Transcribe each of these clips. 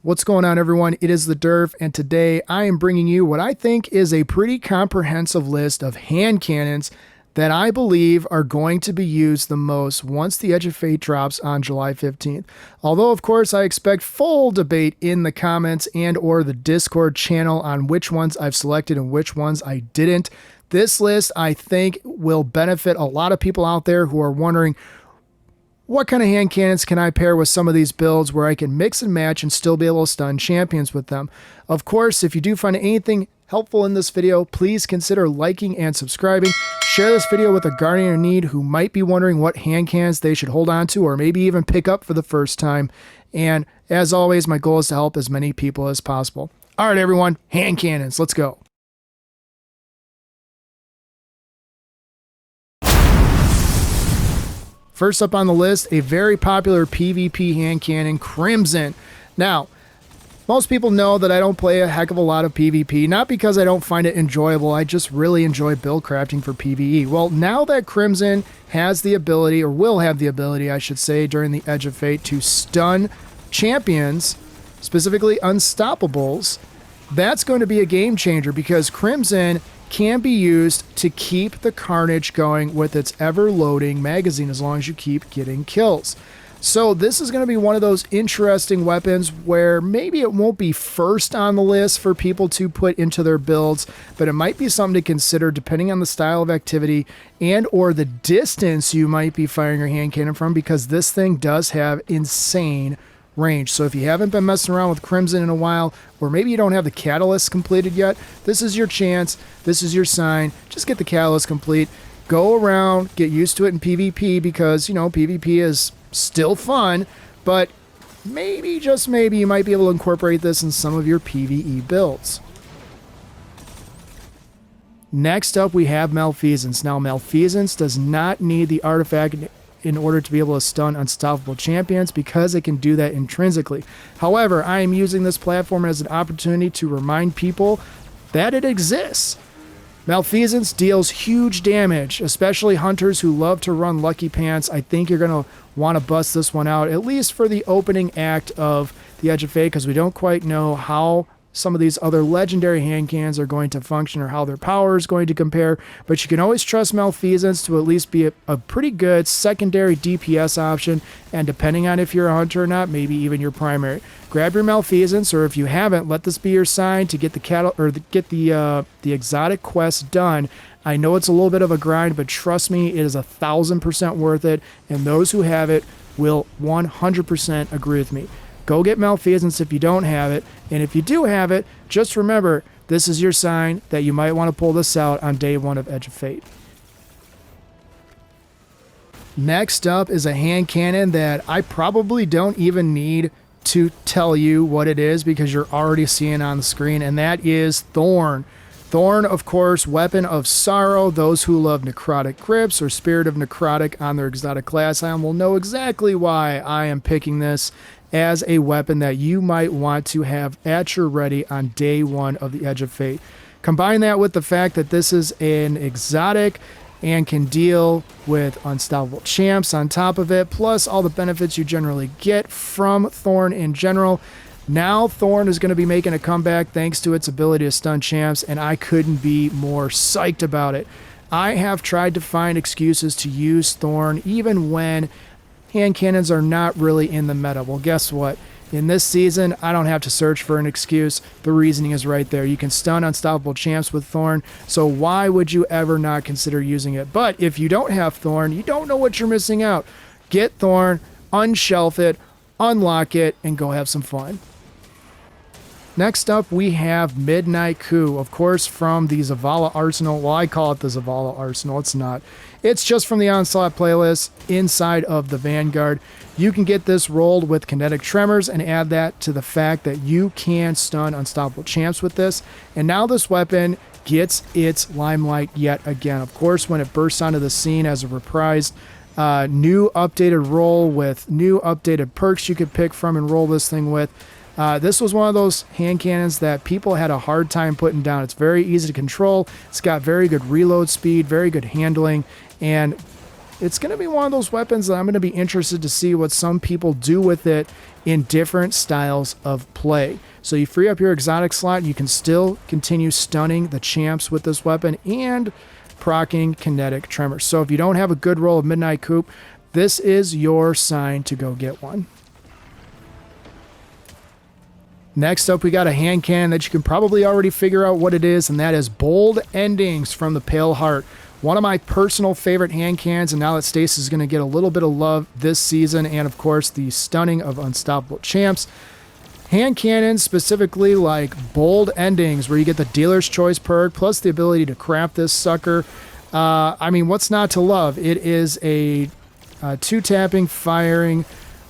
What's going on, everyone? It is the Derf, and today I am bringing you what I think is a pretty comprehensive list of hand cannons that I believe are going to be used the most once the Edge of Fate drops on July 15th. Although, of course, I expect full debate in the comments and or the Discord channel on which ones I've selected and which ones I didn't. This list, I think, will benefit a lot of people out there who are wondering, what kind of hand cannons can I pair with some of these builds where I can mix and match and still be able to stun champions with them? Of course, if you do find anything helpful in this video, please consider liking and subscribing. Share this video with a guardian in need who might be wondering what hand cannons they should hold on to or maybe even pick up for the first time. And as always, my goal is to help as many people as possible. All right, everyone, hand cannons, let's go. First up on the list, a very popular PvP hand cannon, Crimson. Now, most people know that I don't play a heck of a lot of PvP, not because I don't find it enjoyable, I just really enjoy build crafting for PvE. Well, now that Crimson has the ability, or will have the ability, I should say, during the Edge of Fate to stun champions, specifically Unstoppables, that's going to be a game changer because Crimson can be used to keep the carnage going with its ever-loading magazine as long as you keep getting kills. So this is going to be one of those interesting weapons where maybe it won't be first on the list for people to put into their builds, but it might be something to consider depending on the style of activity and or the distance you might be firing your hand cannon from, because this thing does have insane range. So if you haven't been messing around with Crimson in a while, or maybe you don't have the catalyst completed yet, this is your chance. This is your sign. Just get the catalyst complete. Go around, get used to it in PvP because, you know, PvP is still fun, but maybe, just maybe, you might be able to incorporate this in some of your PvE builds. Next up, we have Malfeasance. Now, Malfeasance does not need the artifact in order to be able to stun unstoppable champions because it can do that intrinsically. However, I am using this platform as an opportunity to remind people that it exists. Malfeasance deals huge damage, especially hunters who love to run Lucky Pants. I think you're going to want to bust this one out, at least for the opening act of the Edge of Fate, because we don't quite know how some of these other legendary hand cannons are going to function or how their power is going to compare, but you can always trust Malfeasance to at least be a pretty good secondary DPS option, and depending on if you're a hunter or not, maybe even your primary. Grab your Malfeasance, or if you haven't, let this be your sign to get the exotic quest done. I know it's a little bit of a grind, but trust me, it is 1,000% worth it, and those who have it will 100% agree with me. Go get Malfeasance if you don't have it, and if you do have it, just remember, this is your sign that you might want to pull this out on day one of Edge of Fate. Next up is a hand cannon that I probably don't even need to tell you what it is because you're already seeing on the screen, and that is Thorn. Thorn, of course, Weapon of Sorrow. Those who love Necrotic Grips or Spirit of Necrotic on their exotic class item will know exactly why I am picking this as a weapon that you might want to have at your ready on day one of the Edge of Fate. Combine that with the fact that this is an exotic and can deal with unstoppable champs on top of it, plus all the benefits you generally get from Thorn in general. Now Thorn is going to be making a comeback thanks to its ability to stun champs, and I couldn't be more psyched about it. I have tried to find excuses to use Thorn even when hand cannons are not really in the meta. Well, guess what? In this season, I don't have to search for an excuse. The reasoning is right there. You can stun unstoppable champs with Thorn, so why would you ever not consider using it? But if you don't have Thorn, you don't know what you're missing out. Get Thorn, unshelf it, unlock it, and go have some fun. Next up, we have Midnight Coup, of course, from the Zavala Arsenal. Well, I call it the Zavala Arsenal. It's not. It's just from the Onslaught playlist inside of the Vanguard. You can get this rolled with Kinetic Tremors and add that to the fact that you can stun unstoppable champs with this. And now this weapon gets its limelight yet again. Of course, when it bursts onto the scene as a reprised new updated roll with new updated perks you could pick from and roll this thing with. This was one of those hand cannons that people had a hard time putting down. It's very easy to control. It's got very good reload speed, very good handling, and it's going to be one of those weapons that I'm going to be interested to see what some people do with it in different styles of play. So you free up your exotic slot, you can still continue stunning the champs with this weapon and proccing kinetic tremors. So if you don't have a good roll of Midnight Coup, this is your sign to go get one. Next up, we got a hand cannon that you can probably already figure out what it is, and that is Bold Endings from the Pale Heart. One of my personal favorite hand cannons, and now that Stasis is going to get a little bit of love this season, and of course the stunning of Unstoppable Champs. Hand cannons, specifically like Bold Endings, where you get the Dealer's Choice perk, plus the ability to craft this sucker. I mean, what's not to love? It is a two-tapping, firing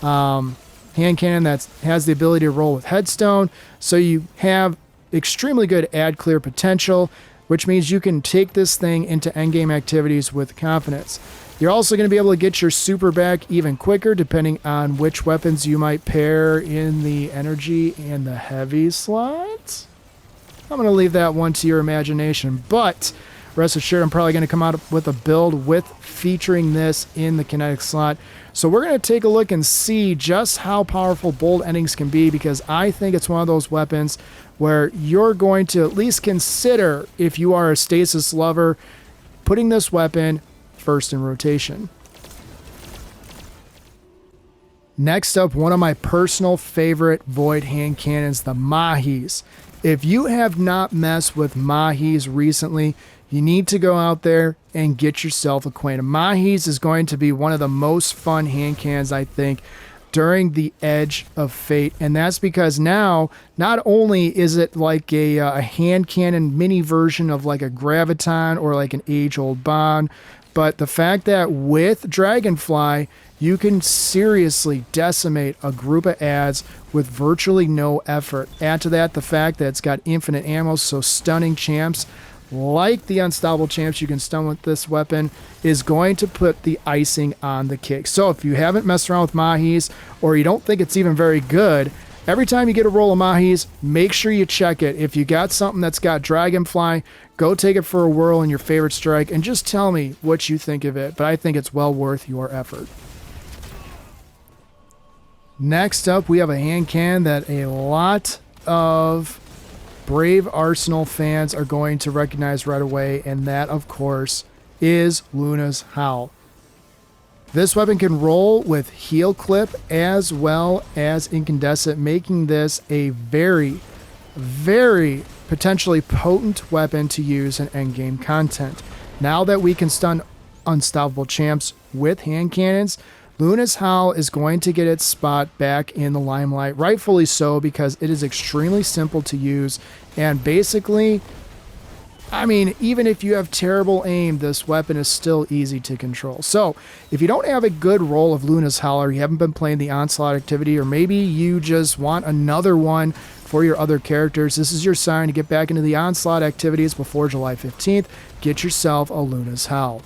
hand cannon that has the ability to roll with Headstone, so you have extremely good ad clear potential, which means you can take this thing into endgame activities with confidence. You're also going to be able to get your super back even quicker depending on which weapons you might pair in the energy and the heavy slots. I'm going to leave that one to your imagination, but rest assured I'm probably going to come out with a build with featuring this in the kinetic slot. So we're going to take a look and see just how powerful Bold Endings can be, because I think it's one of those weapons where you're going to at least consider, if you are a stasis lover, putting this weapon first in rotation. Next up, one of my personal favorite Void hand cannons, the Mahees. If you have not messed with Mahees recently, you need to go out there and get yourself acquainted. Mahees is going to be one of the most fun hand cannons, I think, during the Edge of Fate. And that's because now, not only is it like a hand cannon mini version of like a Graviton or like an age-old Bond, but the fact that with Dragonfly, you can seriously decimate a group of ads with virtually no effort. Add to that the fact that it's got infinite ammo, so stunning champs like the Unstoppable Champs you can stun with this weapon is going to put the icing on the cake. So if you haven't messed around with Mahees, or you don't think it's even very good, every time you get a roll of Mahees, make sure you check it. If you got something that's got Dragonfly, go take it for a whirl in your favorite strike and just tell me what you think of it. But I think it's well worth your effort. Next up, we have a hand cannon that a lot of Brave Arsenal fans are going to recognize right away, and that, of course, is Luna's Howl. This weapon can roll with Heal Clip as well as Incandescent, making this a very, very potentially potent weapon to use in endgame content. Now that we can stun Unstoppable Champs with hand cannons, Luna's Howl is going to get its spot back in the limelight, rightfully so, because it is extremely simple to use, and basically, I mean, even if you have terrible aim, this weapon is still easy to control. So, if you don't have a good roll of Luna's Howl, or you haven't been playing the Onslaught activity, or maybe you just want another one for your other characters, this is your sign to get back into the Onslaught activities before July 15th. Get yourself a Luna's Howl.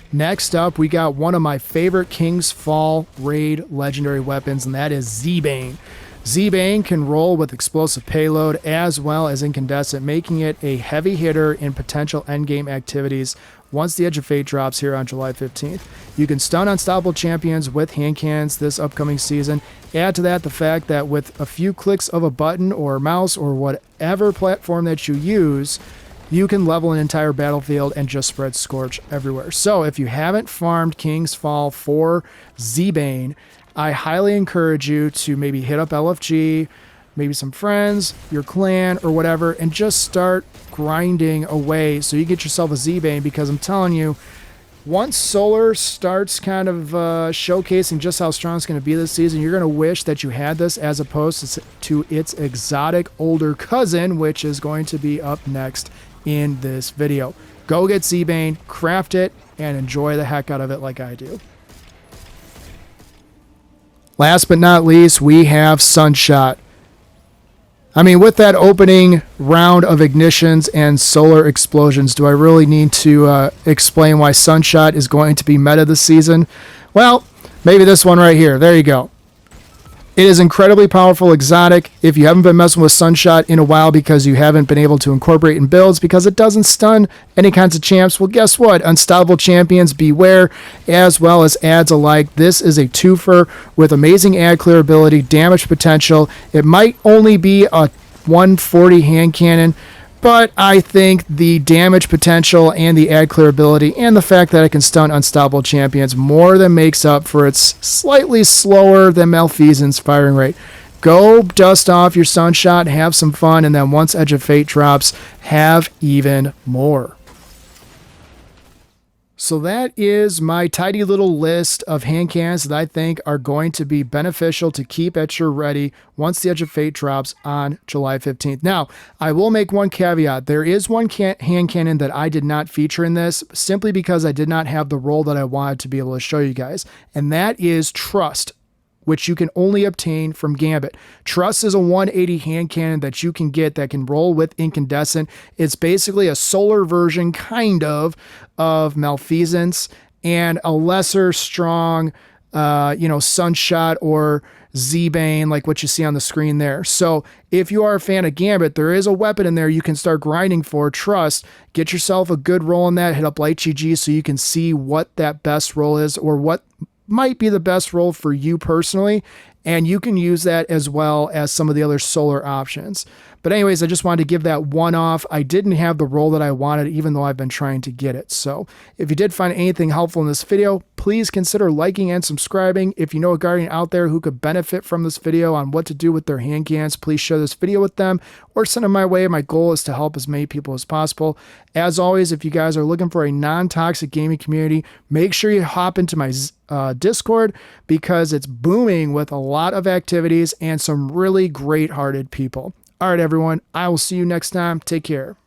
Next up, we got one of my favorite King's Fall raid legendary weapons, and that is Z-Bane. Z-Bane can roll with explosive payload as well as incandescent, making it a heavy hitter in potential endgame activities once the Edge of Fate drops here on July 15th. You can stun Unstoppable Champions with hand cannons this upcoming season. Add to that the fact that with a few clicks of a button or mouse or whatever platform that you use, you can level an entire battlefield and just spread Scorch everywhere. So if you haven't farmed King's Fall for Z-Bane, I highly encourage you to maybe hit up LFG, maybe some friends, your clan, or whatever, and just start grinding away so you get yourself a Z-Bane, because I'm telling you, once Solar starts kind of showcasing just how strong it's going to be this season, you're going to wish that you had this as opposed to its exotic older cousin, which is going to be up next in this video. Go get Z-Bane, craft it, and enjoy the heck out of it like I do. Last but not least, we have Sunshot. I mean, with that opening round of ignitions and solar explosions, do I really need to explain why Sunshot is going to be meta this season? Well, maybe this one right here. There you go. It is incredibly powerful exotic. If you haven't been messing with Sunshot in a while because you haven't been able to incorporate in builds because it doesn't stun any kinds of champs, well, guess what? Unstoppable champions, beware, as well as adds alike. This is a twofer with amazing ad clear ability, damage potential. It might only be a 140 hand cannon, but I think the damage potential and the ad clear ability and the fact that it can stun unstoppable champions more than makes up for its slightly slower than Malfeasance firing rate. Go dust off your Sunshot, have some fun, and then once Edge of Fate drops, have even more. So that is my tidy little list of hand cannons that I think are going to be beneficial to keep at your ready once the Edge of Fate drops on July 15th. Now, I will make one caveat. There is one hand cannon that I did not feature in this simply because I did not have the roll that I wanted to be able to show you guys, and that is Trust, which you can only obtain from Gambit. Trust is a 180 hand cannon that you can get that can roll with Incandescent. It's basically a solar version, kind of Malfeasance and a lesser strong, Sunshot or Bane, like what you see on the screen there. So if you are a fan of Gambit, there is a weapon in there you can start grinding for. Trust. Get yourself a good roll in that. Hit up Light GG so you can see what that best roll is or what might be the best role for you personally, and you can use that as well as some of the other solar options. But anyways, I just wanted to give that one off. I didn't have the role that I wanted, even though I've been trying to get it. So if you did find anything helpful in this video, please consider liking and subscribing. If you know a guardian out there who could benefit from this video on what to do with their hand cannons, please share this video with them or send them my way. My goal is to help as many people as possible. As always, if you guys are looking for a non-toxic gaming community, make sure you hop into my Discord because it's booming with a lot of activities and some really great-hearted people. All right, everyone. I will see you next time. Take care.